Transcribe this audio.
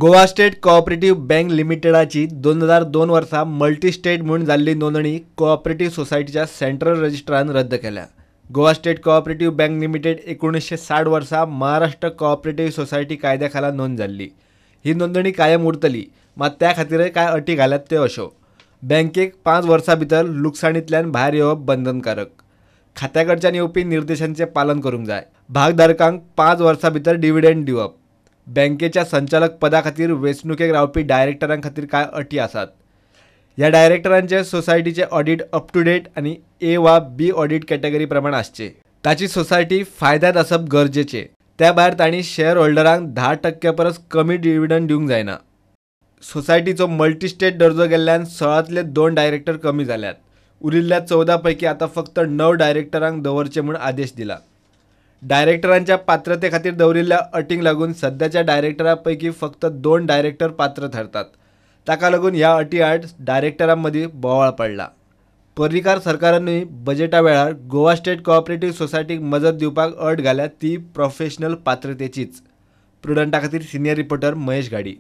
Goa state cooperative bank लिमिटेडाची 2002 वर्सा multi state म्हणून जाल्ली नोंदणी कोऑपरेटिव्ह सोसायटीच्या सेंट्रल रजिस्ट्रारान रद्द केल्या। Goa state cooperative bank limited 1960 वर्सा महाराष्ट्र कोऑपरेटिव्ह सोसायटी कायद्याखाला नोंद जाल्ली। ही नोंदणी कायम उरतली, मात त्या खातीर काय अटी घाल्यात त्यो अश्यो। बँकेक 5 वर्सां भितर लुकसाणींतल्यान भायर येवप बंधनकारक। खात्याकडच्यान येवपी निर्देशांचे पालन करूंक जाय। भागधारकांक 5 वर्सां भितर डिव्हिडंड दिवप। बँकेच्या संचालक पदा खातीर वेंचणुकेक रावपी डायरेक्टरां खातीर काय अटी आसात। ह्या डायरेक्टरांचे सोसायटीचे ऑडिट अप टू डेट आनी ए वा बी ऑडिट कॅटेगरी प्रमाण आसचे। ताची सोसायटी फायद्यांत आसप गरजेचें। त्या भायर तांणी शेअर होल्डरांक 10% परस कमी डिव्हिडंड दिवंक जायना। सोसायटीचो मल्टी स्टेट दर्जो गेल्ल्यान 16तले 2 डायरेक्टर कमी जाल्यात। उरिल्ल्या 14 पैकी आतां फक्त 9 डायरेक्टरांक दवरचे म्हूण आदेश दिला। डायरेक्टरांच्या पात्रते खातीर दवरिल्ल्या अटींक लागून सध्याच्या डायरेक्टरां पैकी फक्त 2 डायरेक्टर पात्र ठरतात। ताका लागून ह्या अटी आड डायरेक्टरां मदीं बोवाळ पडला। पर्रीकार सरकारानूय बजेटा वेळार गोवा स्टेट कोऑपरेटिव्ह सोसायटीक मजत दिवपाक अट घाल्या ती प्रोफेशनल पात्रतेचीच। प्रुडंटा खातीर सिनियर रिपोर्टर महेश गाडी।